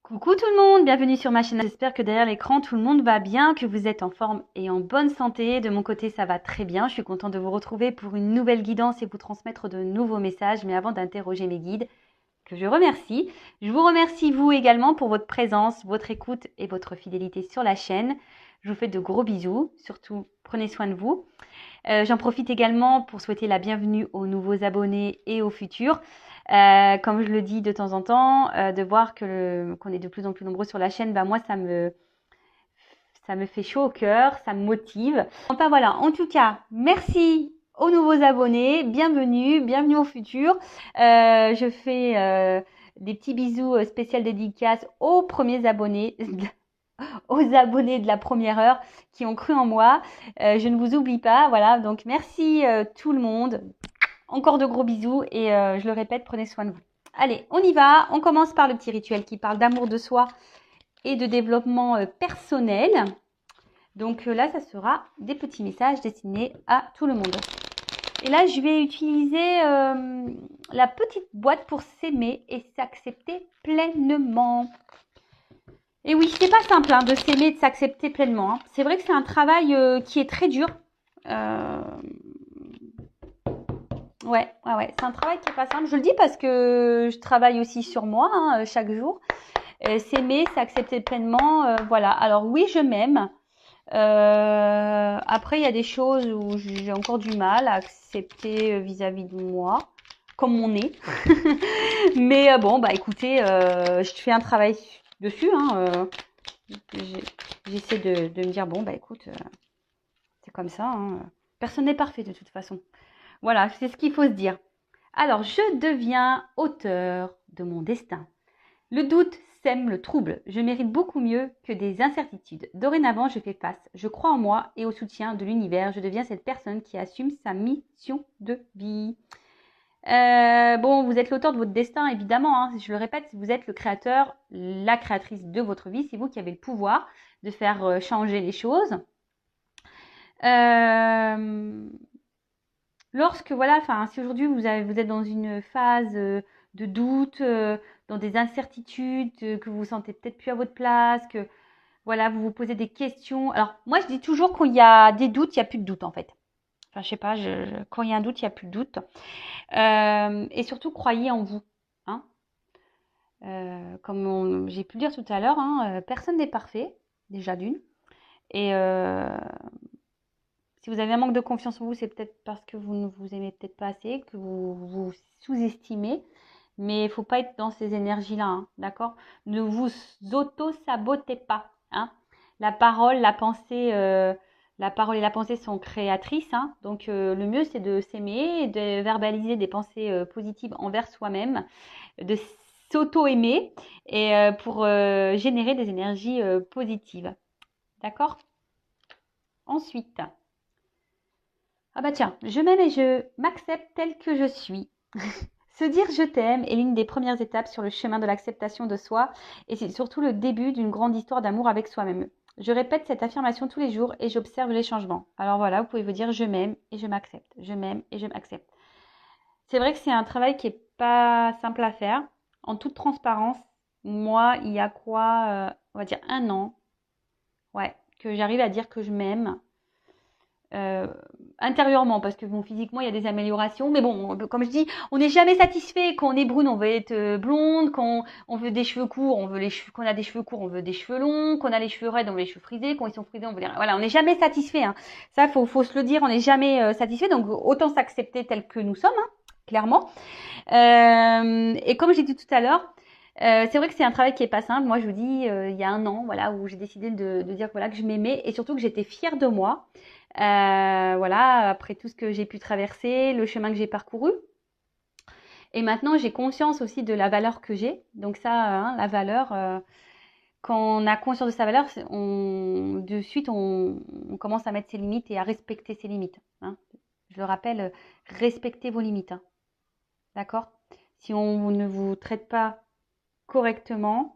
Coucou tout le monde, bienvenue sur ma chaîne. J'espère que derrière l'écran tout le monde va bien, que vous êtes en forme et en bonne santé. De mon côté ça va très bien, je suis contente de vous retrouver pour une nouvelle guidance et vous transmettre de nouveaux messages. Mais avant d'interroger mes guides, que je remercie, je vous remercie vous également pour votre présence, votre écoute et votre fidélité sur la chaîne. Je vous fais de gros bisous, surtout prenez soin de vous. J'en profite également pour souhaiter la bienvenue aux nouveaux abonnés et aux futurs. Comme je le dis de temps en temps, de voir qu'on est de plus en plus nombreux sur la chaîne, bah moi ça me fait chaud au cœur, ça me motive. Enfin voilà, en tout cas, merci aux nouveaux abonnés, bienvenue aux futurs. Je fais des petits bisous spécial dédicaces aux premiers abonnés. Aux abonnés de la première heure qui ont cru en moi. Je ne vous oublie pas, voilà. Donc merci tout le monde. Encore de gros bisous et je le répète, prenez soin de vous. Allez, on y va. On commence par le petit rituel qui parle d'amour de soi et de développement personnel. Donc là, ça sera des petits messages destinés à tout le monde. Et là, je vais utiliser la petite boîte pour s'aimer et s'accepter pleinement. Et oui, c'est pas simple de s'aimer et de s'accepter pleinement. C'est vrai que c'est un travail qui est très dur. Ouais, c'est un travail qui est pas simple. Je le dis parce que je travaille aussi sur moi chaque jour. S'aimer, s'accepter pleinement, voilà. Alors oui, je m'aime. Après, il y a des choses où j'ai encore du mal à accepter vis-à-vis de moi, comme mon nez. Mais bon, bah écoutez, je fais un travail dessus. J'essaie de me dire, bon, bah écoute, c'est comme ça. Personne n'est parfait de toute façon. Voilà, c'est ce qu'il faut se dire. Alors, je deviens auteur de mon destin. Le doute sème le trouble. Je mérite beaucoup mieux que des incertitudes. Dorénavant, je fais face. Je crois en moi et au soutien de l'univers. Je deviens cette personne qui assume sa mission de vie. Bon, vous êtes l'auteur de votre destin, évidemment. Je le répète, vous êtes le créateur, la créatrice de votre vie. C'est vous qui avez le pouvoir de faire changer les choses. Lorsque, voilà, enfin, si aujourd'hui vous êtes dans une phase de doute, dans des incertitudes, que vous vous sentez peut-être plus à votre place, que voilà, vous vous posez des questions. Alors, moi, je dis toujours quand il y a des doutes, il n'y a plus de doute en fait. Enfin, je sais pas, quand il y a un doute, il n'y a plus de doute. Et surtout, croyez en vous. Hein. Comme j'ai pu le dire tout à l'heure, personne n'est parfait, déjà d'une. Et si vous avez un manque de confiance en vous, c'est peut-être parce que vous ne vous aimez peut-être pas assez, que vous vous sous-estimez. Mais il ne faut pas être dans ces énergies-là, d'accord? Ne vous auto-sabotez pas. La parole, la parole et la pensée sont créatrices. Donc le mieux, c'est de s'aimer, de verbaliser des pensées positives envers soi-même, de s'auto-aimer et pour générer des énergies positives. D'accord? Ensuite, ah bah tiens, je m'aime et je m'accepte telle que je suis. Se dire je t'aime est l'une des premières étapes sur le chemin de l'acceptation de soi et c'est surtout le début d'une grande histoire d'amour avec soi-même. Je répète cette affirmation tous les jours et j'observe les changements. Alors voilà, vous pouvez vous dire je m'aime et je m'accepte. Je m'aime et je m'accepte. C'est vrai que c'est un travail qui est pas simple à faire. En toute transparence, moi, il y a quoi, on va dire 1 an, ouais, que j'arrive à dire que je m'aime. Intérieurement, parce que bon, physiquement, il y a des améliorations. Mais bon, comme je dis, on n'est jamais satisfait. Quand on est brune, on veut être blonde. Quand on veut des cheveux courts, on veut les cheveux. Quand on a des cheveux courts, on veut des cheveux longs. Quand on a les cheveux raides, on veut les cheveux frisés. Quand ils sont frisés, on veut les... Voilà, on n'est jamais satisfait. Ça, faut se le dire, on n'est jamais satisfait. Donc, autant s'accepter tel que nous sommes, clairement. Et comme j'ai dit tout à l'heure, c'est vrai que c'est un travail qui est pas simple. Moi, je vous dis, il y a 1 an, voilà, où j'ai décidé de dire voilà, que je m'aimais et surtout que j'étais fière de moi. Voilà, après tout ce que j'ai pu traverser, le chemin que j'ai parcouru. Et maintenant, j'ai conscience aussi de la valeur que j'ai. Donc ça, la valeur, quand on a conscience de sa valeur, de suite, on commence à mettre ses limites et à respecter ses limites. Je le rappelle, respectez vos limites. D'accord? Si on ne vous traite pas correctement,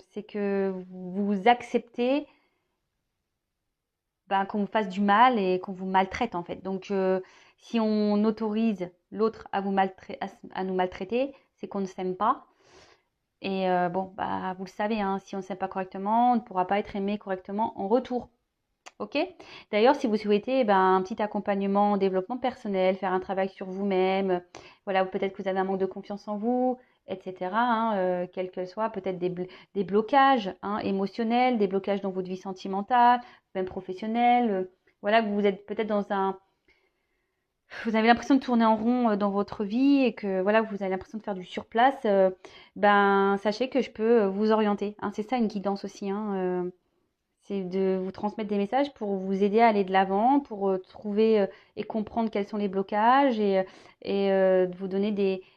c'est que vous acceptez qu'on vous fasse du mal et qu'on vous maltraite en fait. Donc Si on autorise l'autre à nous maltraiter, c'est qu'on ne s'aime pas. Et bon, bah, vous le savez, hein, si on ne s'aime pas correctement, on ne pourra pas être aimé correctement en retour. Ok? D'ailleurs, si vous souhaitez un petit accompagnement en développement personnel, faire un travail sur vous-même, voilà, peut-être que vous avez un manque de confiance en vous, etc., hein, quel que soit, peut-être des blocages émotionnels, des blocages dans votre vie sentimentale, même professionnelle, voilà, que vous êtes peut-être vous avez l'impression de tourner en rond dans votre vie et que voilà, vous avez l'impression de faire du surplace, sachez que je peux vous orienter. Hein. C'est ça une guidance aussi. Hein, c'est de vous transmettre des messages pour vous aider à aller de l'avant, pour trouver et comprendre quels sont les blocages et de vous donner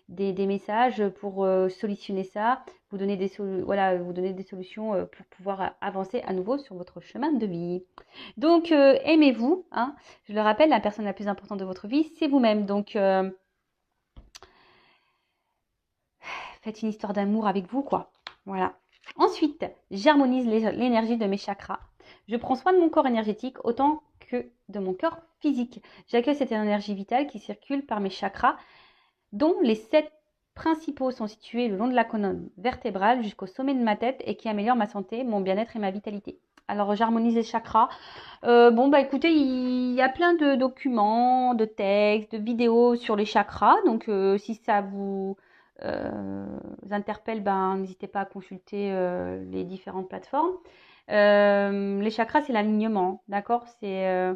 des messages pour solutionner ça, vous donner vous donner des solutions pour pouvoir avancer à nouveau sur votre chemin de vie. Donc, aimez-vous. Hein. Je le rappelle, la personne la plus importante de votre vie, c'est vous-même. Donc, faites une histoire d'amour avec vous, quoi. Voilà. Ensuite, j'harmonise l'énergie de mes chakras. Je prends soin de mon corps énergétique autant que de mon corps physique. J'accueille cette énergie vitale qui circule par mes chakras, dont les 7 principaux sont situés le long de la colonne vertébrale jusqu'au sommet de ma tête et qui améliorent ma santé, mon bien-être et ma vitalité. Alors, j'harmonise les chakras. Écoutez, il y a plein de documents, de textes, de vidéos sur les chakras. Donc, si ça vous interpelle, n'hésitez pas à consulter les différentes plateformes. Les chakras, c'est l'alignement, d'accord? C'est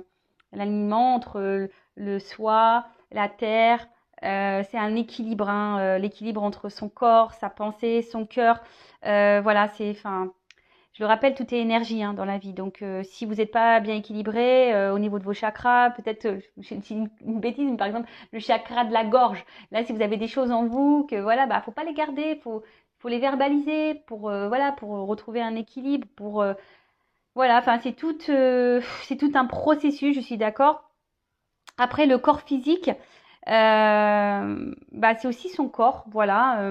l'alignement entre le soi, la terre. C'est un équilibre, l'équilibre entre son corps, sa pensée, son cœur. Voilà, je le rappelle, tout est énergie dans la vie. Donc, si vous n'êtes pas bien équilibré au niveau de vos chakras, peut-être, je dis une bêtise, mais par exemple, le chakra de la gorge. Là, si vous avez des choses en vous, que voilà, faut pas les garder, faut les verbaliser pour retrouver un équilibre, c'est tout un processus, je suis d'accord. Après, le corps physique, c'est aussi son corps, voilà.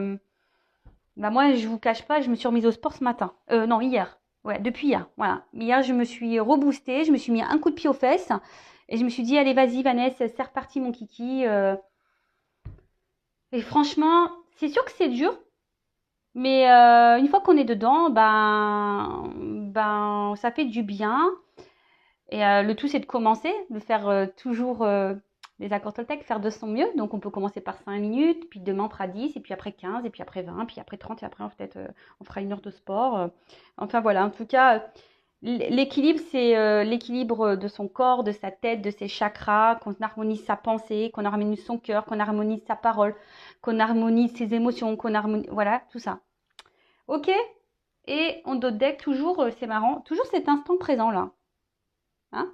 Moi, je vous cache pas, je me suis remise au sport ce matin. Non, hier. Ouais, depuis hier. Voilà. Hier, je me suis reboostée, je me suis mis un coup de pied aux fesses et je me suis dit, allez, vas-y, Vanessa, c'est reparti, mon kiki. Et franchement, c'est sûr que c'est dur, mais une fois qu'on est dedans, ça fait du bien. Et le tout, c'est de commencer, de faire toujours les accords Toltec, faire de son mieux. Donc, on peut commencer par 5 minutes, puis demain, on fera 10, et puis après 15, et puis après 20, puis après 30, et après, on fera 1 heure de sport. Enfin, voilà. En tout cas, l'équilibre, c'est l'équilibre de son corps, de sa tête, de ses chakras, qu'on harmonise sa pensée, qu'on harmonise son cœur, qu'on harmonise sa parole, qu'on harmonise ses émotions, qu'on harmonise... Voilà, tout ça. OK? Et on doit deck toujours, c'est marrant, toujours cet instant présent, là. Hein?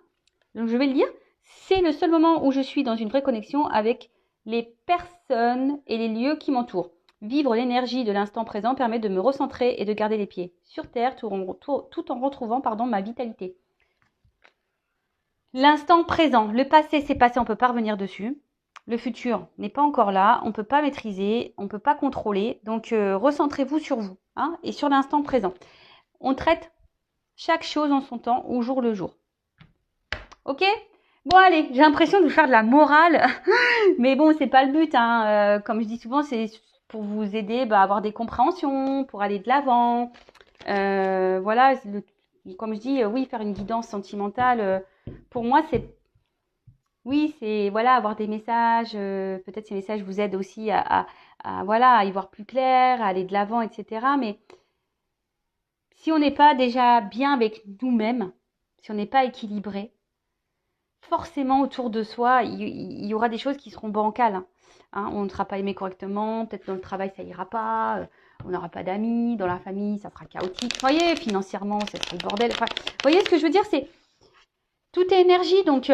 Donc, je vais le dire. C'est le seul moment où je suis dans une vraie connexion avec les personnes et les lieux qui m'entourent. Vivre l'énergie de l'instant présent permet de me recentrer et de garder les pieds sur terre tout en retrouvant ma vitalité. L'instant présent, le passé c'est passé, on ne peut pas revenir dessus. Le futur n'est pas encore là, on ne peut pas maîtriser, on ne peut pas contrôler. Donc recentrez-vous sur vous et sur l'instant présent. On traite chaque chose en son temps, au jour le jour. Ok ? Bon allez, j'ai l'impression de vous faire de la morale, mais bon, c'est pas le but. Comme je dis souvent, c'est pour vous aider à avoir des compréhensions, pour aller de l'avant. Voilà, comme je dis, oui, faire une guidance sentimentale, pour moi, c'est avoir des messages. Peut-être ces messages vous aident aussi à y voir plus clair, à aller de l'avant, etc. Mais si on n'est pas déjà bien avec nous-mêmes, si on n'est pas équilibré, forcément autour de soi, il y aura des choses qui seront bancales. On ne sera pas aimé correctement, peut-être dans le travail ça ira pas, on n'aura pas d'amis, dans la famille ça sera chaotique. Vous voyez, financièrement ça sera le bordel. Enfin, vous voyez ce que je veux dire, c'est tout est énergie. Donc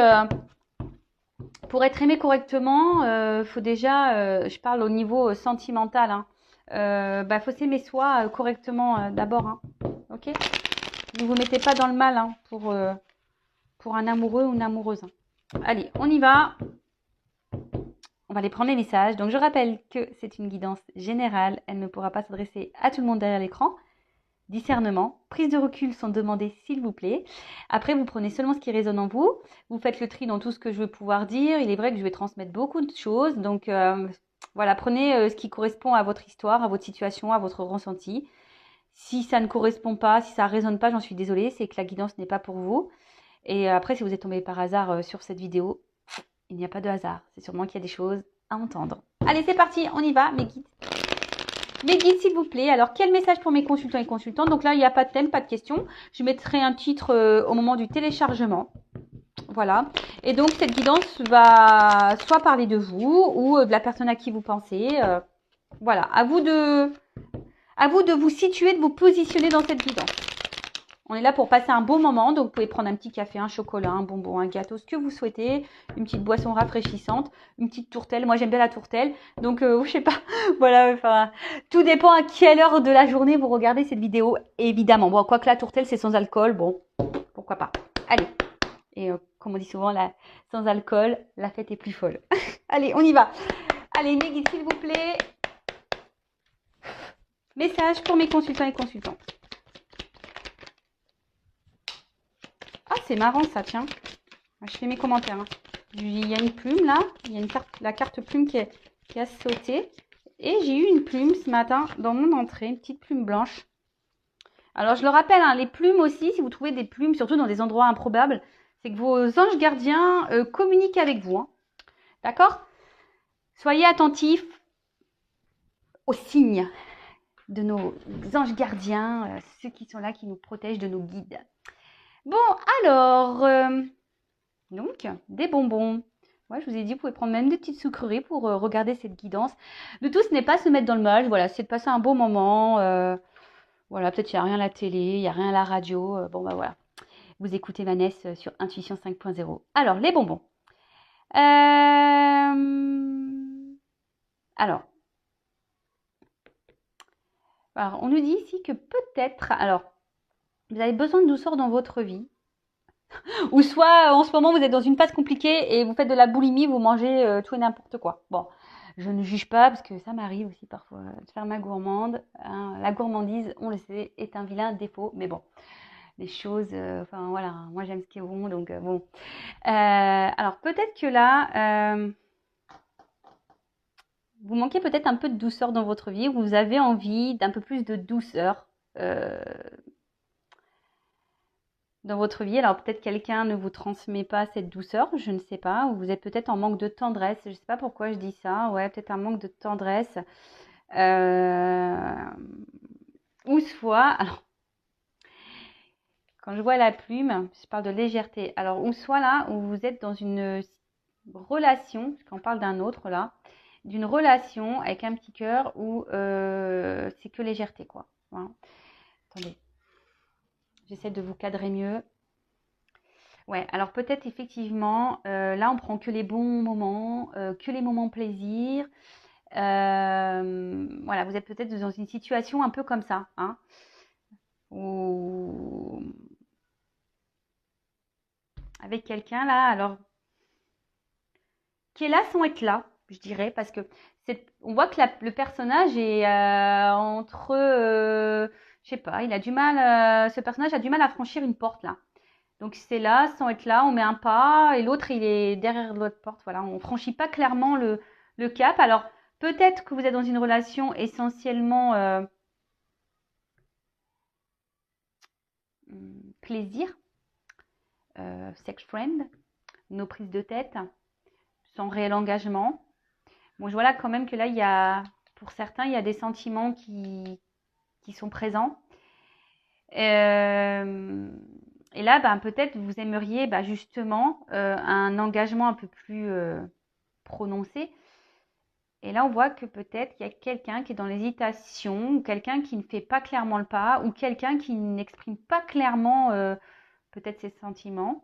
pour être aimé correctement, faut déjà, je parle au niveau sentimental, faut s'aimer soi correctement d'abord. Ok, ne vous mettez pas dans le mal pour un amoureux ou une amoureuse. Allez, on y va. On va aller prendre les messages. Donc, je rappelle que c'est une guidance générale. Elle ne pourra pas s'adresser à tout le monde derrière l'écran. discernement, prise de recul sont demandées s'il vous plaît. Après, vous prenez seulement ce qui résonne en vous. Vous faites le tri dans tout ce que je vais pouvoir dire. Il est vrai que je vais transmettre beaucoup de choses. Donc voilà, prenez ce qui correspond à votre histoire, à votre situation, à votre ressenti. Si ça ne correspond pas, si ça ne résonne pas, j'en suis désolée, c'est que la guidance n'est pas pour vous. Et après, si vous êtes tombé par hasard sur cette vidéo, il n'y a pas de hasard. C'est sûrement qu'il y a des choses à entendre. Allez, c'est parti, on y va, mes guides. Mes guides, s'il vous plaît. Alors, quel message pour mes consultants et consultantes? Donc là, il n'y a pas de thème, pas de question. Je mettrai un titre au moment du téléchargement. Voilà. Et donc, cette guidance va soit parler de vous ou de la personne à qui vous pensez. Voilà. À vous de vous situer, de vous positionner dans cette guidance. On est là pour passer un beau moment, donc vous pouvez prendre un petit café, un chocolat, un bonbon, un gâteau, ce que vous souhaitez, une petite boisson rafraîchissante, une petite tourtelle. Moi, j'aime bien la tourtelle, donc je sais pas, voilà, enfin, tout dépend à quelle heure de la journée vous regardez cette vidéo, évidemment. Bon, quoique la tourtelle, c'est sans alcool, bon, pourquoi pas. Allez, et comme on dit souvent, sans alcool, la fête est plus folle. Allez, on y va. Allez, mes guides, s'il vous plaît. Message pour mes consultants et consultantes. Ah, c'est marrant ça, tiens. Je fais mes commentaires. Hein. Il y a une plume là. Il y a une carte, la carte plume qui a sauté. Et j'ai eu une plume ce matin dans mon entrée. Une petite plume blanche. Alors, je le rappelle, hein, les plumes aussi, si vous trouvez des plumes, surtout dans des endroits improbables, c'est que vos anges gardiens communiquent avec vous. Hein. D'accord? Soyez attentifs aux signes de nos anges gardiens, ceux qui sont là, qui nous protègent, de nos guides. Bon, alors, donc, des bonbons. Ouais, je vous ai dit, vous pouvez prendre même des petites sucreries pour regarder cette guidance. Le tout, ce n'est pas se mettre dans le mal, voilà, c'est de passer un beau moment. Voilà, peut-être qu'il n'y a rien à la télé, il n'y a rien à la radio. Bon, bah voilà, vous écoutez Vanessa sur Intuition 5.0. Alors, les bonbons. Alors, on nous dit ici que peut-être, alors, vous avez besoin de douceur dans votre vie. Ou soit, en ce moment, vous êtes dans une phase compliquée et vous faites de la boulimie, vous mangez tout et n'importe quoi. Bon, je ne juge pas parce que ça m'arrive aussi parfois de faire ma gourmande. Hein. La gourmandise, on le sait, est un vilain défaut. Mais bon, les choses, enfin voilà, moi j'aime ce qui est bon, donc bon. Alors peut-être que là, vous manquez peut-être un peu de douceur dans votre vie, vous avez envie d'un peu plus de douceur. Dans votre vie. Alors peut-être quelqu'un ne vous transmet pas cette douceur, je ne sais pas, ou vous êtes peut-être en manque de tendresse, je ne sais pas pourquoi je dis ça, ouais, peut-être un manque de tendresse, ou soit, alors, quand je vois la plume, je parle de légèreté, alors ou soit là, où vous êtes dans une relation, parce qu'on parle d'un autre là, d'une relation avec un petit cœur où c'est que légèreté, quoi. Voilà. Attendez. J'essaie de vous cadrer mieux. Ouais, alors peut-être effectivement, là on prend que les bons moments, que les moments plaisir. Voilà, vous êtes peut-être dans une situation un peu comme ça, hein, ou avec quelqu'un là, alors qui est là sans être là, je dirais, parce que on voit que le personnage est entre, je sais pas, il a du mal, ce personnage a du mal à franchir une porte là. Donc c'est là, sans être là, on met un pas et l'autre il est derrière l'autre porte. Voilà, on franchit pas clairement le cap. Alors peut-être que vous êtes dans une relation essentiellement plaisir, sex friend, nos prises de tête, sans réel engagement. Bon, je vois là quand même que là il y a, pour certains, il y a des sentiments qui sont présents. Et là, ben, peut-être vous aimeriez justement un engagement un peu plus prononcé. Et là, on voit que peut-être il y a quelqu'un qui est dans l'hésitation, ou quelqu'un qui ne fait pas clairement le pas, ou quelqu'un qui n'exprime pas clairement peut-être ses sentiments.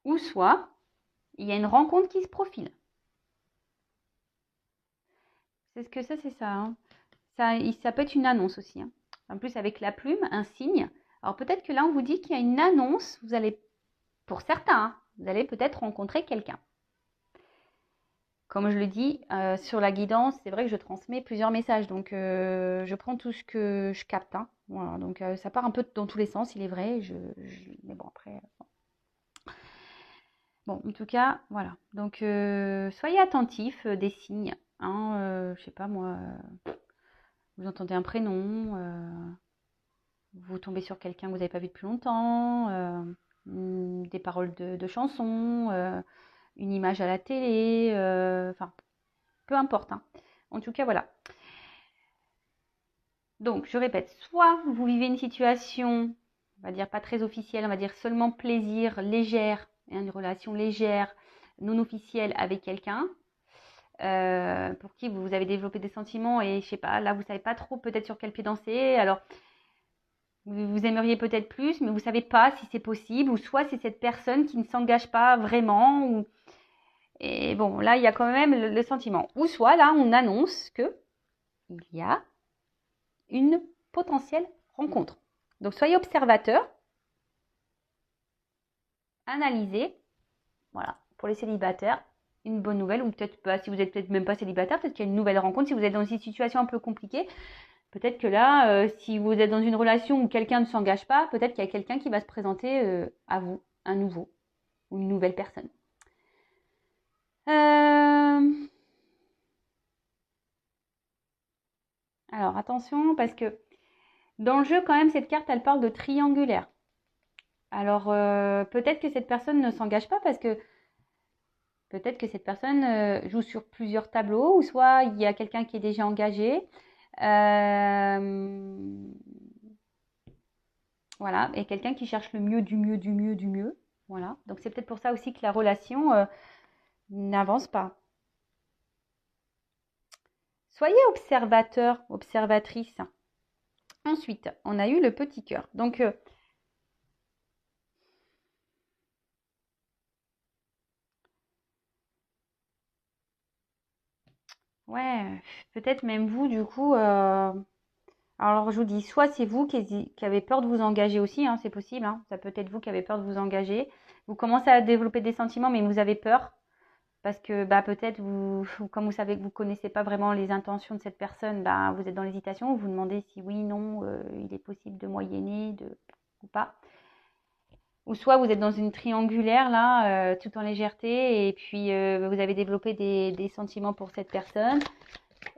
Ou soit, il y a une rencontre qui se profile. C'est ce que c'est ça. Hein. Ça peut être une annonce aussi. Hein. En plus, avec la plume, un signe. Alors peut-être que là, on vous dit qu'il y a une annonce. Vous allez, pour certains, hein, Vous allez peut-être rencontrer quelqu'un. Comme je le dis, sur la guidance, c'est vrai que je transmets plusieurs messages. Donc, je prends tout ce que je capte. Hein. Voilà, donc, ça part un peu dans tous les sens, il est vrai. Mais bon, après... Bon, en tout cas, voilà. Donc, soyez attentifs des signes. Hein, je sais pas moi, vous entendez un prénom, vous tombez sur quelqu'un que vous n'avez pas vu depuis longtemps, des paroles de chansons, une image à la télé, enfin, peu importe. Hein. En tout cas, voilà. Donc, je répète, soit vous vivez une situation, on va dire pas très officielle, on va dire seulement plaisir, légère, une relation légère, non officielle avec quelqu'un, pour qui vous avez développé des sentiments et je sais pas, là vous savez pas trop peut-être sur quel pied danser. Alors, vous aimeriez peut-être plus, mais vous savez pas si c'est possible, ou soit c'est cette personne qui ne s'engage pas vraiment, ou... Et bon, là, il y a quand même le sentiment. Ou soit, là, on annonce que il y a une potentielle rencontre. Donc, soyez observateur, analysez, voilà, pour les célibataires, une bonne nouvelle, ou peut-être pas, si vous êtes peut-être même pas célibataire, peut-être qu'il y a une nouvelle rencontre, si vous êtes dans une situation un peu compliquée, peut-être que là, si vous êtes dans une relation où quelqu'un ne s'engage pas, peut-être qu'il y a quelqu'un qui va se présenter à vous, un nouveau, ou une nouvelle personne. Alors, attention, parce que dans le jeu, quand même, cette carte, elle parle de triangulaire. Alors, peut-être que cette personne ne s'engage pas parce que peut-être que cette personne joue sur plusieurs tableaux, ou soit il y a quelqu'un qui est déjà engagé. Voilà, et quelqu'un qui cherche le mieux, du mieux, du mieux, du mieux. Voilà, donc c'est peut-être pour ça aussi que la relation n'avance pas. Soyez observateur, observatrice. Ensuite, on a eu le petit cœur. Donc, ouais, peut-être même vous, du coup. Alors, je vous dis, soit c'est vous qui avez peur de vous engager aussi, hein, c'est possible. Hein, ça peut être vous qui avez peur de vous engager. Vous commencez à développer des sentiments, mais vous avez peur. Parce que bah, peut-être, comme vous savez que vous ne connaissez pas vraiment les intentions de cette personne, bah, vous êtes dans l'hésitation. Vous vous demandez si oui, non, il est possible de moyenner ou pas. Ou soit vous êtes dans une triangulaire, là, tout en légèreté, et puis vous avez développé des sentiments pour cette personne.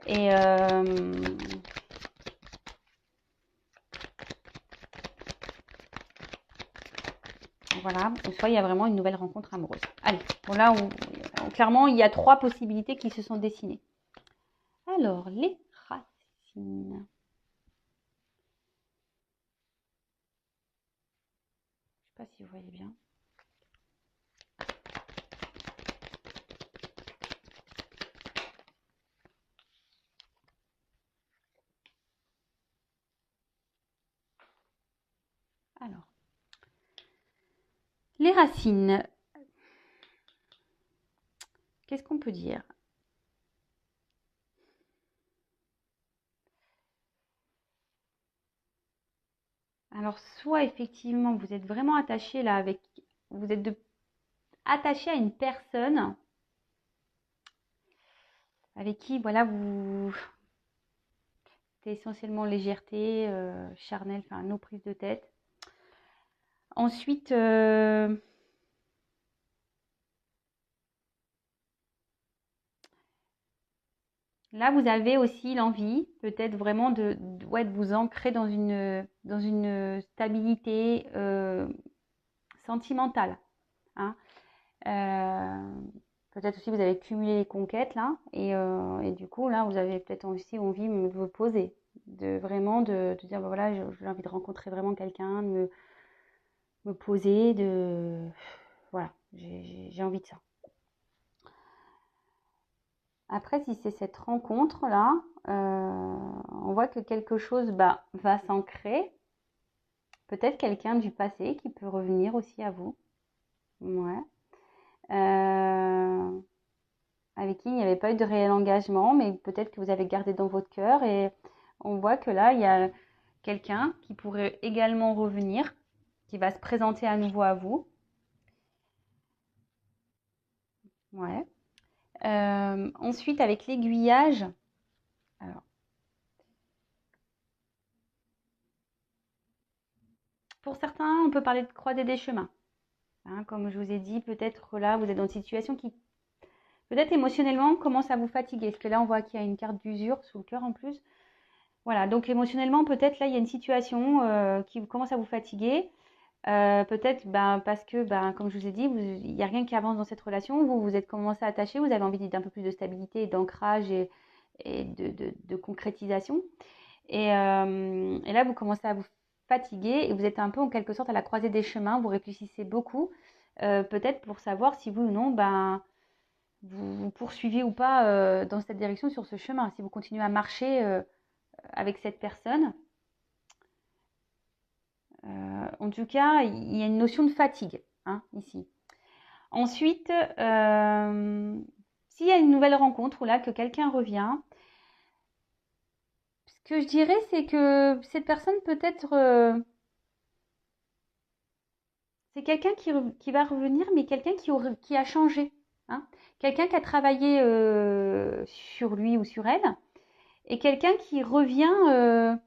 Et voilà, ou soit il y a vraiment une nouvelle rencontre amoureuse. Allez, bon là, clairement, il y a 3 possibilités qui se sont dessinées. Alors, les racines. Je ne sais pas si vous voyez bien. Alors, les racines. Qu'est-ce qu'on peut dire? Alors, soit effectivement, vous êtes vraiment attaché là avec... Vous êtes attaché à une personne avec qui, voilà, vous... C'est essentiellement légèreté, charnel, enfin, nos prises de tête. Ensuite, là, vous avez aussi l'envie, peut-être vraiment ouais, de vous ancrer dans une stabilité sentimentale. Hein. Peut-être aussi vous avez cumulé les conquêtes là, et du coup là, vous avez peut-être aussi envie de vous poser, de vraiment de dire bah, voilà, j'ai envie de rencontrer vraiment quelqu'un, de me poser, voilà, j'ai envie de ça. Après, si c'est cette rencontre-là, on voit que quelque chose va s'ancrer. Peut-être quelqu'un du passé qui peut revenir aussi à vous. Ouais. Avec qui il n'y avait pas eu de réel engagement, mais peut-être que vous avez gardé dans votre cœur. Et on voit que là, il y a quelqu'un qui pourrait également revenir, qui va se présenter à nouveau à vous. Ouais. Ensuite, avec l'aiguillage, alors, pour certains, on peut parler de croiser des chemins. Hein, comme je vous ai dit, peut-être là, vous êtes dans une situation qui, peut-être émotionnellement, commence à vous fatiguer. Parce que là, on voit qu'il y a une carte d'usure sous le cœur en plus. Voilà, donc émotionnellement, peut-être là, il y a une situation qui commence à vous fatiguer. Peut-être parce que, comme je vous ai dit, il n'y a rien qui avance dans cette relation. Vous êtes commencé à attacher, vous avez envie d'un peu plus de stabilité, d'ancrage et de concrétisation. Et là, vous commencez à vous fatiguer et vous êtes un peu en quelque sorte à la croisée des chemins. Vous réfléchissez beaucoup, peut-être pour savoir si oui ou non, vous poursuivez ou pas dans cette direction sur ce chemin. Si vous continuez à marcher avec cette personne. En tout cas, il y a une notion de fatigue hein, ici. Ensuite, s'il y a une nouvelle rencontre ou là que quelqu'un revient, ce que je dirais, c'est que cette personne peut-être, c'est quelqu'un qui va revenir, mais quelqu'un qui a changé. Hein. Quelqu'un qui a travaillé sur lui ou sur elle, et quelqu'un qui revient,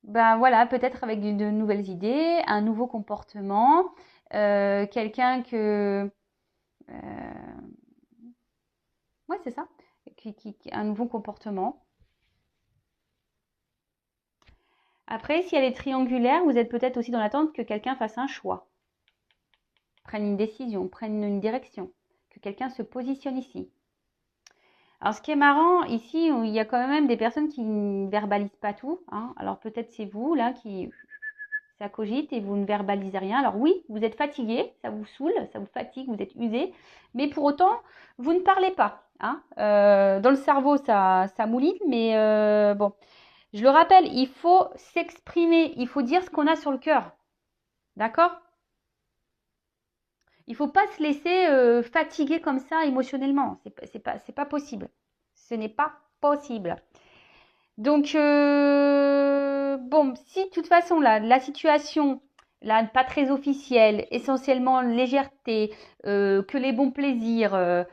voilà, peut-être avec de nouvelles idées, un nouveau comportement, quelqu'un que... ouais, c'est ça, un nouveau comportement. Après, si elle est triangulaire, vous êtes peut-être aussi dans l'attente que quelqu'un fasse un choix, prenne une décision, prenne une direction, que quelqu'un se positionne ici. Alors, ce qui est marrant, ici, il y a quand même des personnes qui ne verbalisent pas tout. Hein. Alors, peut-être c'est vous, là, qui... ça cogite et vous ne verbalisez rien. Alors oui, vous êtes fatigué, ça vous saoule, ça vous fatigue, vous êtes usé, mais pour autant, vous ne parlez pas. Hein. Dans le cerveau, ça mouline, mais bon, je le rappelle, il faut s'exprimer, il faut dire ce qu'on a sur le cœur. D'accord? Il ne faut pas se laisser fatiguer comme ça émotionnellement. C'est pas possible. Ce n'est pas possible. Donc, bon, si de toute façon, la situation, là, pas très officielle, essentiellement légèreté, que les bons plaisirs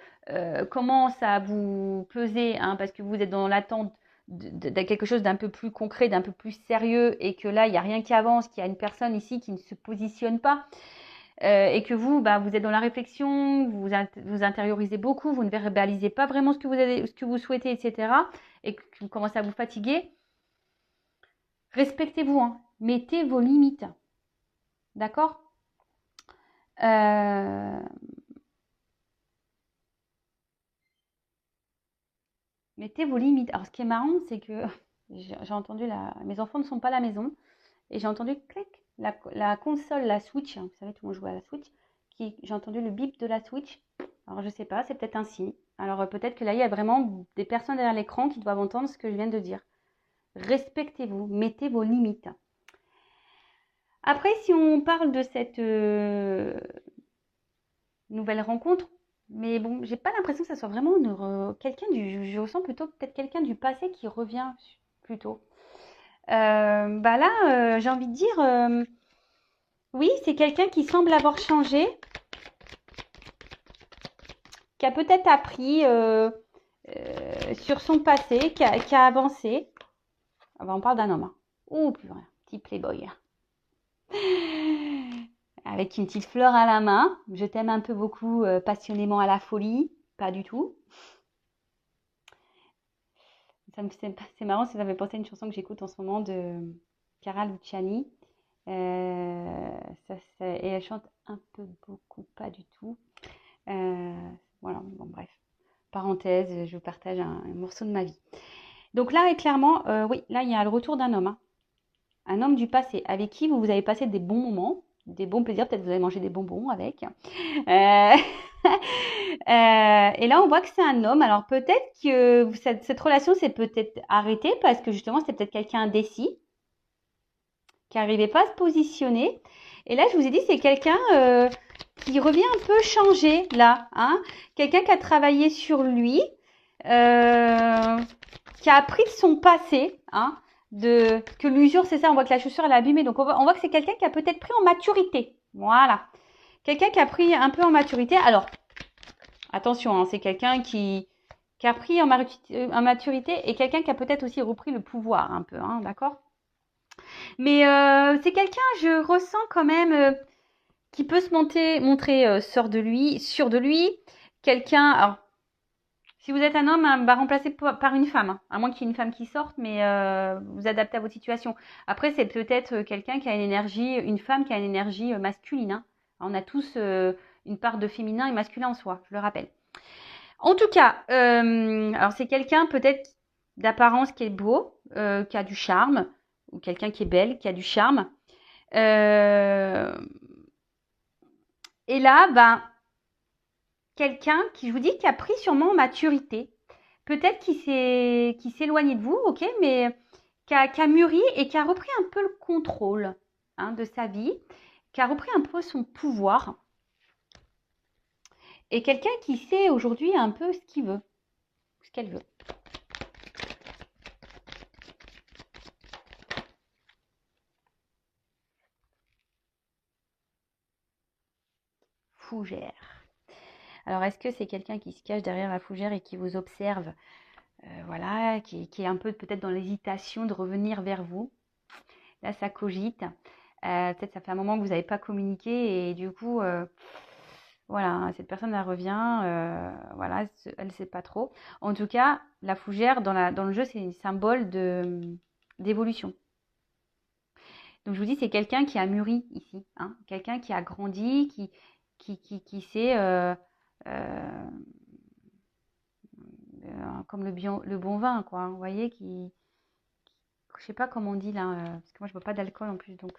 commencent à vous peser, hein, parce que vous êtes dans l'attente de quelque chose d'un peu plus concret, d'un peu plus sérieux, et que là, il n'y a rien qui avance, qu'il y a une personne ici qui ne se positionne pas, et que vous, vous êtes dans la réflexion, vous intériorisez beaucoup, vous ne verbalisez pas vraiment ce que vous souhaitez, etc., et que vous commencez à vous fatiguer, respectez-vous, hein. Mettez vos limites. D'accord? Mettez vos limites. Alors, ce qui est marrant, c'est que j'ai entendu mes enfants ne sont pas à la maison et j'ai entendu clic, la console, la Switch. Hein, vous savez, tout le monde joue à la Switch. J'ai entendu le bip de la Switch. Alors, je sais pas, c'est peut-être un signe. Alors, peut-être que là, il y a vraiment des personnes derrière l'écran qui doivent entendre ce que je viens de dire. Respectez-vous, mettez vos limites. Après, si on parle de cette nouvelle rencontre, mais bon, j'ai pas l'impression que ça soit vraiment quelqu'un je ressens plutôt peut-être quelqu'un du passé qui revient plutôt. Là, j'ai envie de dire, oui, c'est quelqu'un qui semble avoir changé, qui a peut-être appris sur son passé, qui a avancé. On parle d'un homme. Hein. Oh, plus rien, petit playboy. Avec une petite fleur à la main. Je t'aime un peu beaucoup, passionnément à la folie. Pas du tout. C'est marrant, ça me fait penser à une chanson que j'écoute en ce moment de Chiara Luciani. Et elle chante un peu beaucoup, pas du tout. Voilà, bon bref. Parenthèse, je vous partage un morceau de ma vie. Donc là, clairement, oui, là, il y a le retour d'un homme. Hein. Un homme du passé, avec qui vous avez passé des bons moments, des bons plaisirs. Peut-être vous avez mangé des bonbons avec. Et là, on voit que c'est un homme. Alors peut-être que cette relation s'est peut-être arrêtée parce que justement, c'était peut-être quelqu'un indécis qui n'arrivait pas à se positionner. Et là, je vous ai dit, c'est quelqu'un qui revient un peu changé là. Hein, quelqu'un qui a travaillé sur lui, qui a appris de son passé. Hein, que l'usure, c'est ça, on voit que la chaussure, elle est abîmée. Donc, on voit que c'est quelqu'un qui a peut-être pris en maturité. Voilà. Quelqu'un qui a pris un peu en maturité. Alors, Attention, hein, c'est quelqu'un qui a pris en maturité et quelqu'un qui a peut-être aussi repris le pouvoir un peu, hein, d'accord? Mais c'est quelqu'un, je ressens quand même, qui peut se montrer sûr de lui. Quelqu'un, alors, si vous êtes un homme, hein, bah, remplacé par une femme, hein, à moins qu'il y ait une femme qui sorte, mais vous adaptez à votre situation. Après, c'est peut-être quelqu'un qui a une énergie, une femme qui a une énergie masculine, hein. On a tous une part de féminin et masculin en soi, je le rappelle. En tout cas, alors c'est quelqu'un peut-être d'apparence qui est beau, qui a du charme, ou quelqu'un qui est belle, qui a du charme. Euh, et là, ben, quelqu'un qui, je vous dis, qui a pris sûrement en maturité. Peut-être qui s'est éloigné de vous, ok, mais qui a mûri et qui a repris un peu le contrôle, hein, de sa vie, qui a repris un peu son pouvoir. Et quelqu'un qui sait aujourd'hui un peu ce qu'il veut, ce qu'elle veut. Fougère. Alors, est-ce que c'est quelqu'un qui se cache derrière la fougère et qui vous observe, voilà, qui est un peu peut-être dans l'hésitation de revenir vers vous? Là, ça cogite. Peut-être ça fait un moment que vous n'avez pas communiqué et du coup, voilà, cette personne, elle revient, voilà, elle ne sait pas trop. En tout cas, la fougère, dans le jeu, c'est un symbole d'évolution. Donc, je vous dis, c'est quelqu'un qui a mûri ici, hein, quelqu'un qui a grandi, qui sait, comme le bon vin, quoi, hein, vous voyez, je sais pas comment on dit là, parce que moi, je bois pas d'alcool en plus, donc,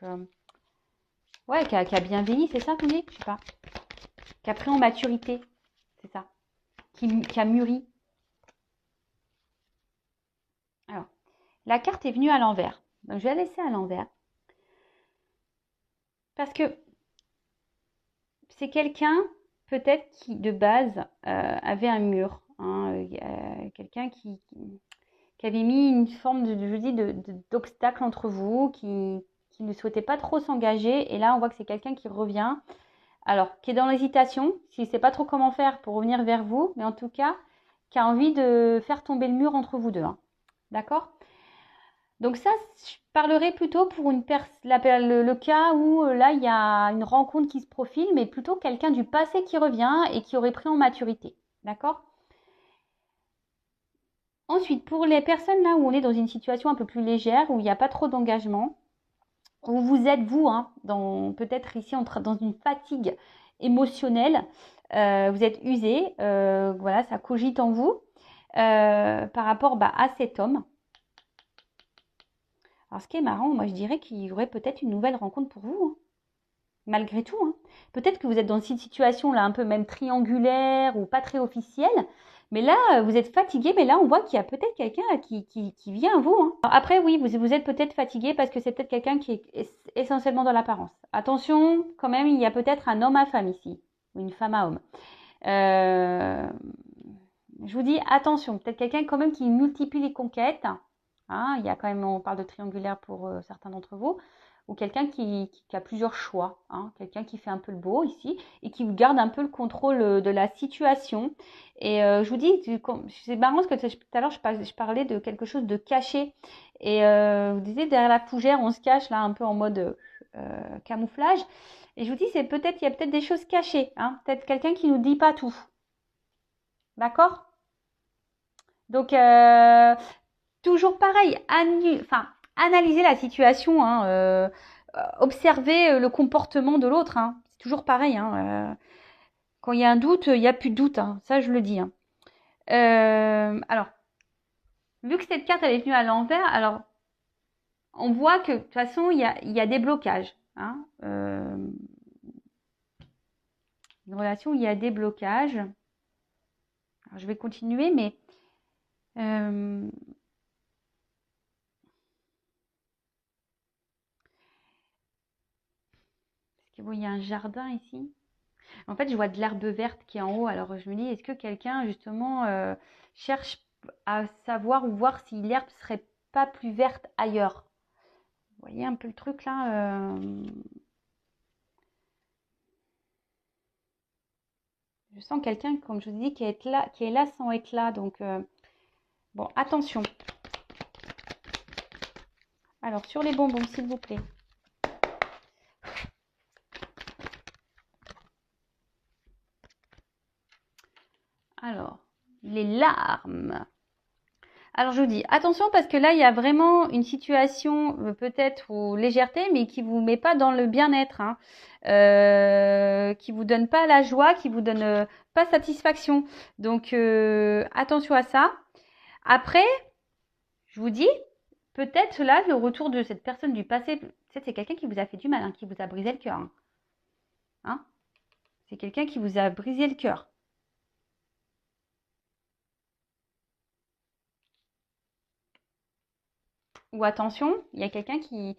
ouais, qui a bien vieilli, c'est ça qu'on dit? Je sais pas. Qui a pris en maturité, c'est ça. Qui a mûri. Alors, la carte est venue à l'envers. Donc, je vais la laisser à l'envers. Parce que c'est quelqu'un, peut-être, qui, de base, avait un mur, hein, quelqu'un qui avait mis une forme je dis, d'obstacle entre vous, qui ne souhaitait pas trop s'engager. Et là, on voit que c'est quelqu'un qui revient. Alors, qui est dans l'hésitation, s'il ne sait pas trop comment faire pour revenir vers vous, mais en tout cas, qui a envie de faire tomber le mur entre vous deux, hein. D'accord? Donc ça, je parlerai plutôt pour le cas où là, il y a une rencontre qui se profile, mais plutôt quelqu'un du passé qui revient et qui aurait pris en maturité. D'accord? Ensuite, pour les personnes là où on est dans une situation un peu plus légère, où il n'y a pas trop d'engagement, où vous êtes vous, hein, peut-être ici dans une fatigue émotionnelle, vous êtes usé, voilà, ça cogite en vous par rapport à cet homme. Alors, ce qui est marrant, moi, je dirais qu'il y aurait peut-être une nouvelle rencontre pour vous, hein, malgré tout, hein. Peut-être que vous êtes dans cette situation-là, un peu même triangulaire ou pas très officielle, mais là, vous êtes fatigué, mais là, on voit qu'il y a peut-être quelqu'un qui vient à vous, hein. Alors après, oui, vous êtes peut-être fatigué parce que c'est peut-être quelqu'un qui est essentiellement dans l'apparence. Attention, quand même, il y a peut-être un homme à femme ici, ou une femme à homme. Euh, je vous dis, attention, peut-être quelqu'un quand même qui multiplie les conquêtes. Hein, il y a quand même, on parle de triangulaire pour certains d'entre vous, ou quelqu'un qui a plusieurs choix, hein, quelqu'un qui fait un peu le beau ici et qui garde un peu le contrôle de la situation. Et je vous dis, c'est marrant parce que tout à l'heure je parlais de quelque chose de caché. Et vous disiez derrière la fougère, on se cache là un peu en mode camouflage. Et je vous dis, il y a peut-être des choses cachées, hein, peut-être quelqu'un qui nous dit pas tout. D'accord? Donc, toujours pareil, analyser la situation, hein, observer le comportement de l'autre, hein. C'est toujours pareil, hein, quand il y a un doute, il n'y a plus de doute, hein. Ça, je le dis, hein. Alors, vu que cette carte elle est venue à l'envers, alors on voit que de toute façon, il y a des blocages, hein. Une relation où il y a des blocages. Alors, je vais continuer, mais parce que bon, il y a un jardin ici. En fait, je vois de l'herbe verte qui est en haut. Alors, je me dis, est-ce que quelqu'un, justement, cherche à savoir ou voir si l'herbe serait pas plus verte ailleurs? Vous voyez un peu le truc là? Je sens quelqu'un, comme je vous dis, qui est là sans être là. Donc, bon, attention. Alors, sur les bonbons, s'il vous plaît. Alors, les larmes. Alors, je vous dis, attention parce que là, il y a vraiment une situation peut-être ou légèreté, mais qui vous met pas dans le bien-être, hein, qui vous donne pas la joie, qui vous donne pas satisfaction. Donc, attention à ça. Après, je vous dis, peut-être là, le retour de cette personne du passé, peut-être c'est quelqu'un qui vous a fait du mal, hein, qui vous a brisé le cœur. Hein. C'est quelqu'un qui vous a brisé le cœur. Ou attention, il y a quelqu'un qui,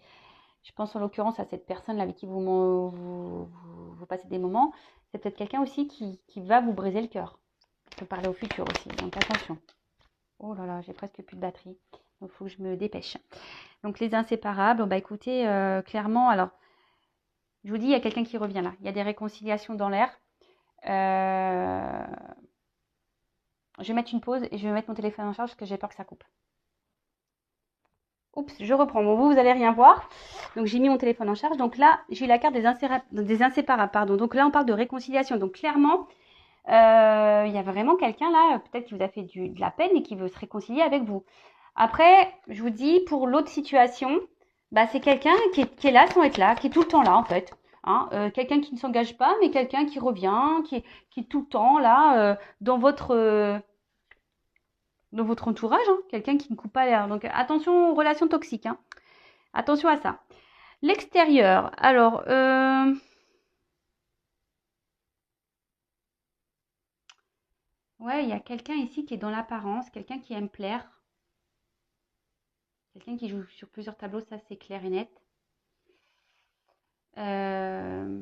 je pense en l'occurrence à cette personne avec qui vous passez des moments, c'est peut-être quelqu'un aussi qui va vous briser le cœur. Je peux parler au futur aussi, donc attention. Oh là là, j'ai presque plus de batterie, donc il faut que je me dépêche. Donc les inséparables, bah écoutez, clairement, alors, je vous dis, il y a quelqu'un qui revient là. Il y a des réconciliations dans l'air. Je vais mettre une pause et je vais mettre mon téléphone en charge parce que j'ai peur que ça coupe. Oups, je reprends. Bon, vous allez rien voir. Donc, j'ai mis mon téléphone en charge. Donc là, j'ai eu la carte des inséparables. Pardon. Donc là, on parle de réconciliation. Donc, clairement, il y a vraiment quelqu'un là, peut-être qui vous a fait de la peine et qui veut se réconcilier avec vous. Après, je vous dis, pour l'autre situation, bah, c'est quelqu'un qui est là sans être là, qui est tout le temps là, en fait. Hein, quelqu'un qui ne s'engage pas, mais quelqu'un qui revient, qui est tout le temps là, dans votre entourage, hein, quelqu'un qui ne coupe pas l'air. Donc attention aux relations toxiques, hein. Attention à ça. L'extérieur, alors, ouais, il y a quelqu'un ici qui est dans l'apparence, quelqu'un qui aime plaire, quelqu'un qui joue sur plusieurs tableaux, ça c'est clair et net. Euh,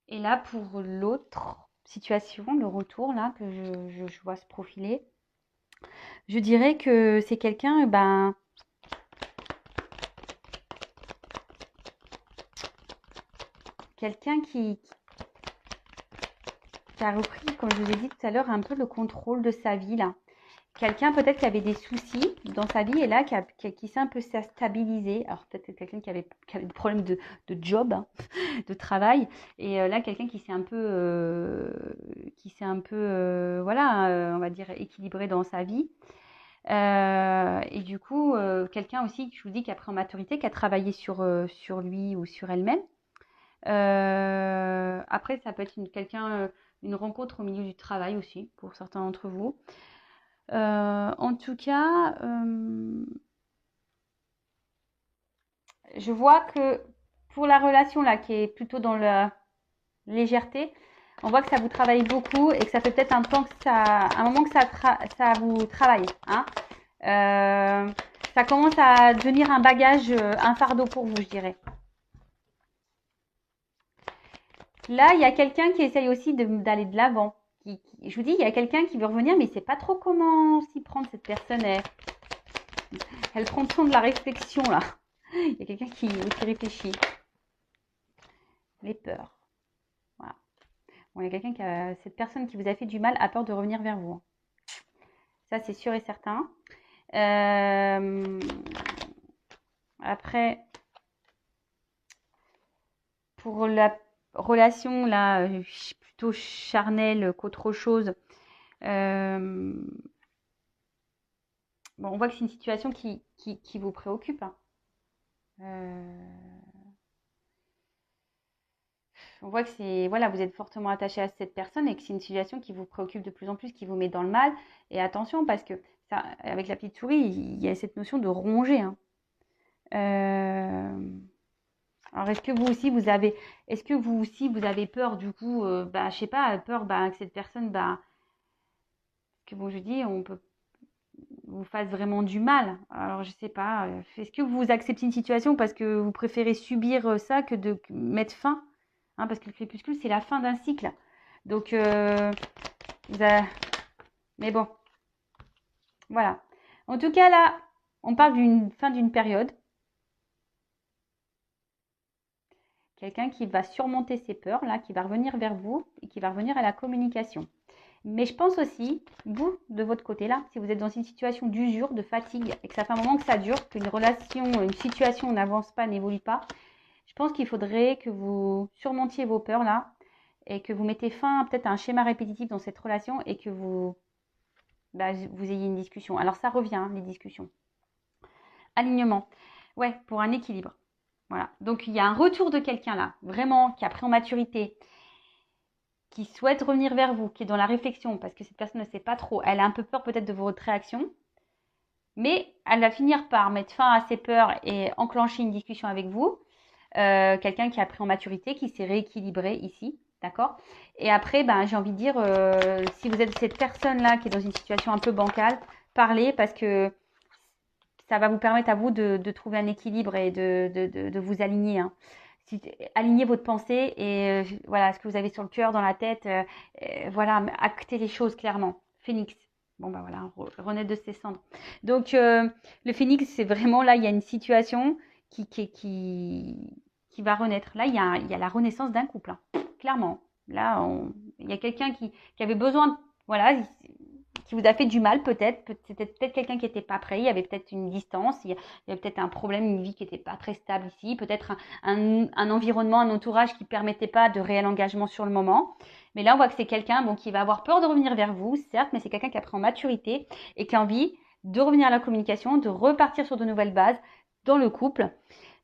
Et là, pour l'autre situation, le retour là que je vois se profiler, je dirais que c'est quelqu'un, ben, quelqu'un qui a repris, comme je vous ai dit tout à l'heure, un peu le contrôle de sa vie là. Quelqu'un peut-être qui avait des soucis dans sa vie et là qui s'est un peu stabilisé. Alors peut-être quelqu'un qui avait des problèmes de job, hein, de travail. Et là, quelqu'un qui s'est un peu, voilà, on va dire équilibré dans sa vie. Et du coup, quelqu'un aussi, je vous dis, qui a pris en maturité, qui a travaillé sur lui ou sur elle-même. Après, ça peut être une rencontre au milieu du travail aussi, pour certains d'entre vous. En tout cas, je vois que pour la relation là, qui est plutôt dans la légèreté, on voit que ça vous travaille beaucoup et que ça fait peut-être un moment que ça vous travaille. Hein. Ça commence à devenir un bagage, un fardeau pour vous, je dirais. Là, il y a quelqu'un qui essaye aussi d'aller de l'avant. Je vous dis, il y a quelqu'un qui veut revenir, mais il ne sait pas trop comment s'y prendre. Cette personne, elle prend le temps de la réflexion, là. Il y a quelqu'un qui réfléchit. Les peurs. Voilà. Bon, il y a cette personne qui vous a fait du mal a peur de revenir vers vous. Ça, c'est sûr et certain. Après, pour la relation, là, plutôt charnelle qu'autre chose, bon, on voit que c'est une situation qui vous préoccupe. Hein. On voit que voilà, vous êtes fortement attaché à cette personne et que c'est une situation qui vous préoccupe de plus en plus, qui vous met dans le mal. Et attention, parce que ça, avec la petite souris, il y a cette notion de ronger. Hein. Alors, est-ce que vous aussi, vous avez peur du coup, bah, je sais pas, peur bah, que cette personne, bah, que bon, je dis, on peut vous fasse vraiment du mal. Alors, je sais pas, est-ce que vous acceptez une situation parce que vous préférez subir ça que de mettre fin, hein, parce que le crépuscule, c'est la fin d'un cycle. Donc, mais bon, voilà. En tout cas, là, on parle d'une fin d'une période. Quelqu'un qui va surmonter ses peurs, là, qui va revenir vers vous et qui va revenir à la communication. Mais je pense aussi, vous, de votre côté là, si vous êtes dans une situation d'usure, de fatigue, et que ça fait un moment que ça dure, qu'une relation, une situation n'avance pas, n'évolue pas, je pense qu'il faudrait que vous surmontiez vos peurs là et que vous mettez fin peut-être à un schéma répétitif dans cette relation et que vous ayez une discussion. Alors ça revient, les discussions. Alignement. Ouais, pour un équilibre. Voilà. Donc il y a un retour de quelqu'un là, vraiment, qui a pris en maturité, qui souhaite revenir vers vous, qui est dans la réflexion, parce que cette personne ne sait pas trop. Elle a un peu peur peut-être de votre réaction, mais elle va finir par mettre fin à ses peurs et enclencher une discussion avec vous. Quelqu'un qui a pris en maturité, qui s'est rééquilibré ici, d'accord? Et après, j'ai envie de dire, si vous êtes cette personne-là qui est dans une situation un peu bancale, parlez parce que ça va vous permettre à vous de trouver un équilibre et de vous aligner. Hein. Alignez votre pensée et voilà ce que vous avez sur le cœur, dans la tête. Voilà, actez les choses clairement. Phénix. Bon, voilà, renaître de ses cendres. Donc, le phénix, c'est vraiment là, il y a une situation qui va renaître. Là, il y a la renaissance d'un couple, hein, clairement. Là, il y a quelqu'un qui avait besoin, voilà, qui vous a fait du mal peut-être. C'était peut-être quelqu'un qui n'était pas prêt. Il y avait peut-être une distance. Il y avait peut-être un problème, une vie qui n'était pas très stable ici. Peut-être un environnement, un entourage qui ne permettait pas de réel engagement sur le moment. Mais là, on voit que c'est quelqu'un qui va avoir peur de revenir vers vous, certes, mais c'est quelqu'un qui a pris en maturité et qui a envie de revenir à la communication, de repartir sur de nouvelles bases dans le couple.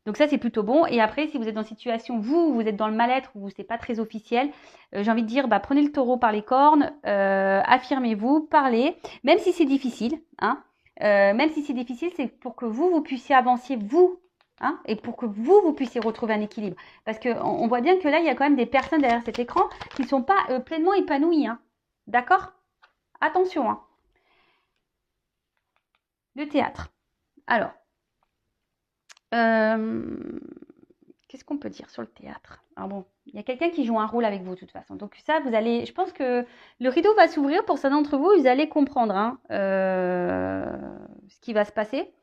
Donc ça, c'est plutôt bon. Et après, si vous êtes dans une situation, vous êtes dans le mal-être, ou c'est pas très officiel, j'ai envie de dire, prenez le taureau par les cornes, affirmez-vous, parlez, même si c'est difficile. Hein, même si c'est difficile, c'est pour que vous puissiez avancer, vous. Hein, et pour que vous puissiez retrouver un équilibre. Parce qu'on voit bien que là, il y a quand même des personnes derrière cet écran qui ne sont pas pleinement épanouies. Hein. D'accord? Attention. Hein. Le théâtre. Alors, qu'est-ce qu'on peut dire sur le théâtre? Alors bon, il y a quelqu'un qui joue un rôle avec vous de toute façon. Donc ça, vous allez, je pense que le rideau va s'ouvrir pour certains d'entre vous. Vous allez comprendre hein, ce qui va se passer.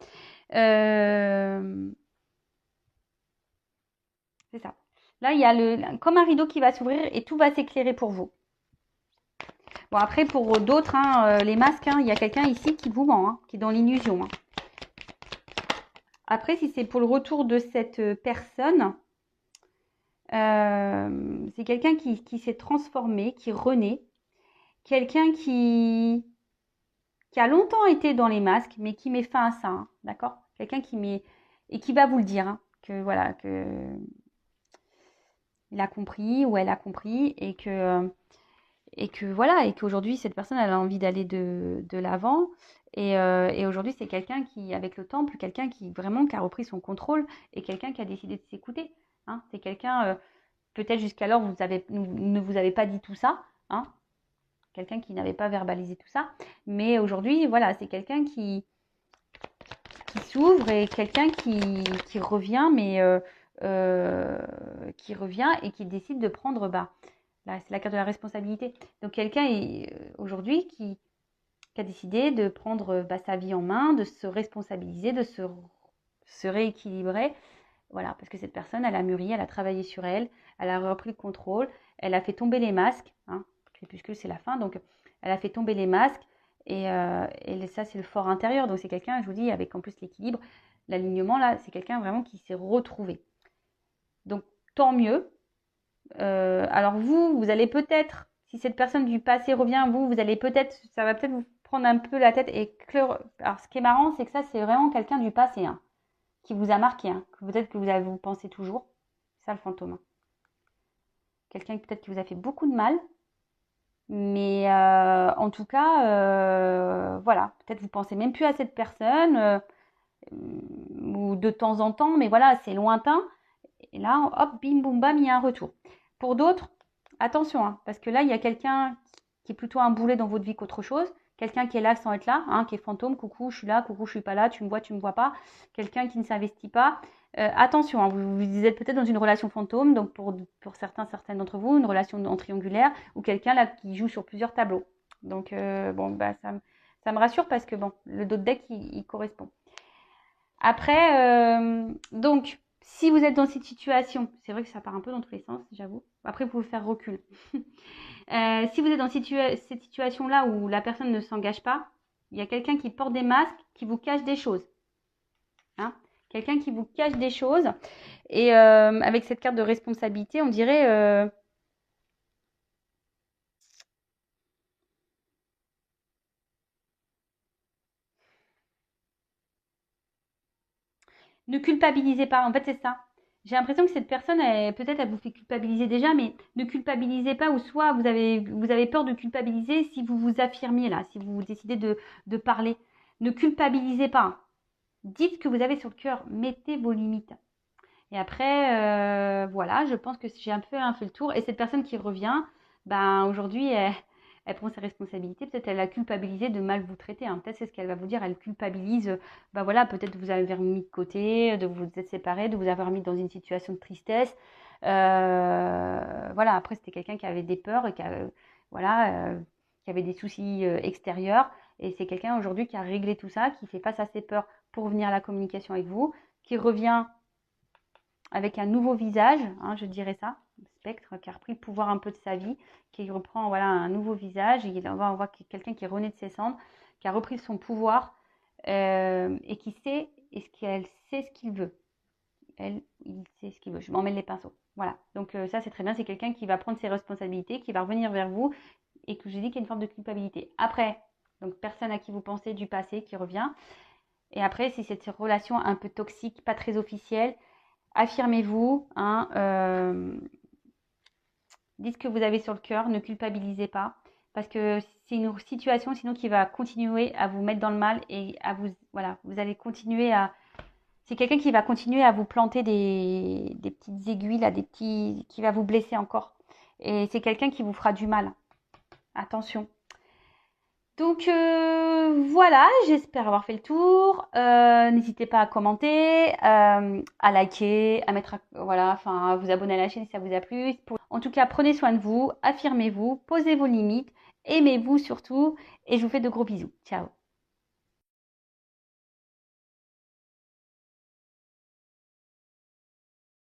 C'est ça. Là, il y a comme un rideau qui va s'ouvrir et tout va s'éclairer pour vous. Bon, après, pour d'autres, hein, les masques, hein, il y a quelqu'un ici qui vous ment, hein, qui est dans l'illusion. Hein. Après, si c'est pour le retour de cette personne, c'est quelqu'un qui s'est transformé, qui renaît. Quelqu'un qui a longtemps été dans les masques, mais qui met fin à ça. Hein, d'accord? Quelqu'un qui met... Et qui va vous le dire, hein, que voilà, que... Il a compris ou elle a compris et que voilà, et qu'aujourd'hui, cette personne, elle a envie d'aller de l'avant. Et aujourd'hui, c'est quelqu'un qui, avec le temps, quelqu'un qui vraiment qui a repris son contrôle et quelqu'un qui a décidé de s'écouter. Hein. C'est quelqu'un, peut-être jusqu'alors, ne vous avez pas dit tout ça. Hein. Quelqu'un qui n'avait pas verbalisé tout ça. Mais aujourd'hui, voilà, c'est quelqu'un qui s'ouvre et quelqu'un qui revient, mais qui revient et qui décide de prendre là, c'est la carte de la responsabilité. Donc quelqu'un aujourd'hui qui a décidé de prendre sa vie en main, de se responsabiliser, de se rééquilibrer. Voilà, parce que cette personne, elle a mûri, elle a travaillé sur elle, elle a repris le contrôle, elle a fait tomber les masques. Hein, crépuscule, c'est la fin, donc elle a fait tomber les masques. Et ça, c'est le fort intérieur. Donc c'est quelqu'un, je vous dis, avec en plus l'équilibre, l'alignement, là, c'est quelqu'un vraiment qui s'est retrouvé. Donc tant mieux. Alors vous allez peut-être, si cette personne du passé revient, vous allez peut-être, ça va peut-être vous prendre un peu la tête et alors ce qui est marrant, c'est que ça, c'est vraiment quelqu'un du passé, hein, qui vous a marqué, hein, que peut-être que vous pensez toujours. C'est ça le fantôme. Hein. Quelqu'un peut-être qui vous a fait beaucoup de mal, mais en tout cas, voilà, peut-être vous pensez même plus à cette personne, ou de temps en temps, mais voilà, c'est lointain. Et là, hop, bim, boum, bam, il y a un retour. Pour d'autres, attention, hein, parce que là, il y a quelqu'un qui est plutôt un boulet dans votre vie qu'autre chose. Quelqu'un qui est là sans être là, hein, qui est fantôme, coucou, je suis là, coucou, je suis pas là, tu me vois pas. Quelqu'un qui ne s'investit pas. Attention, hein, vous êtes peut-être dans une relation fantôme, donc pour certaines d'entre vous, une relation en triangulaire, ou quelqu'un là qui joue sur plusieurs tableaux. Donc, ça me rassure parce que bon, le dos de deck, il correspond. Après, donc, Si vous êtes dans cette situation, c'est vrai que ça part un peu dans tous les sens, j'avoue. Après, vous pouvez faire recul. Si vous êtes dans cette situation-là où la personne ne s'engage pas, il y a quelqu'un qui porte des masques, qui vous cache des choses. Hein, quelqu'un qui vous cache des choses. Et avec cette carte de responsabilité, on dirait... ne culpabilisez pas. En fait, c'est ça. J'ai l'impression que cette personne, peut-être, elle vous fait culpabiliser déjà, mais ne culpabilisez pas, ou soit vous avez peur de culpabiliser si vous vous affirmiez là, si vous décidez de parler. Ne culpabilisez pas. Dites ce que vous avez sur le cœur. Mettez vos limites. Et après, voilà, je pense que j'ai un peu fait le tour. Et cette personne qui revient, ben aujourd'hui, elle prend ses responsabilités. Peut-être elle a culpabilisé de mal vous traiter. Hein. Peut-être c'est ce qu'elle va vous dire. Elle culpabilise, ben voilà, peut-être vous avez mis de côté, de vous être séparés, de vous avoir mis dans une situation de tristesse. Voilà, après c'était quelqu'un qui avait des peurs et voilà, qui avait des soucis extérieurs. Et c'est quelqu'un aujourd'hui qui a réglé tout ça, qui fait face à ses peurs pour venir à la communication avec vous, qui revient avec un nouveau visage, hein, je dirais ça, spectre, qui a repris le pouvoir un peu de sa vie, qui reprend voilà, un nouveau visage, et on voit quelqu'un qui est rené de ses cendres, qui a repris son pouvoir, et qui sait, qu'elle sait ce qu'il veut. Il sait ce qu'il veut. Je m'emmène les pinceaux. Voilà. Donc ça, c'est très bien. C'est quelqu'un qui va prendre ses responsabilités, qui va revenir vers vous, et que je dis qu'il y a une forme de culpabilité. Après, donc personne à qui vous pensez du passé qui revient. Et après, si cette relation un peu toxique, pas très officielle, affirmez-vous, hein, dites ce que vous avez sur le cœur, ne culpabilisez pas, parce que c'est une situation sinon qui va continuer à vous mettre dans le mal et à vous, voilà, vous allez continuer à, c'est quelqu'un qui va continuer à vous planter des petites aiguilles là, qui va vous blesser encore. Et c'est quelqu'un qui vous fera du mal. Attention. Donc voilà, j'espère avoir fait le tour. N'hésitez pas à commenter, à liker, à mettre, voilà, enfin, à vous abonner à la chaîne si ça vous a plu. En tout cas, prenez soin de vous, affirmez-vous, posez vos limites, aimez-vous surtout, et je vous fais de gros bisous. Ciao.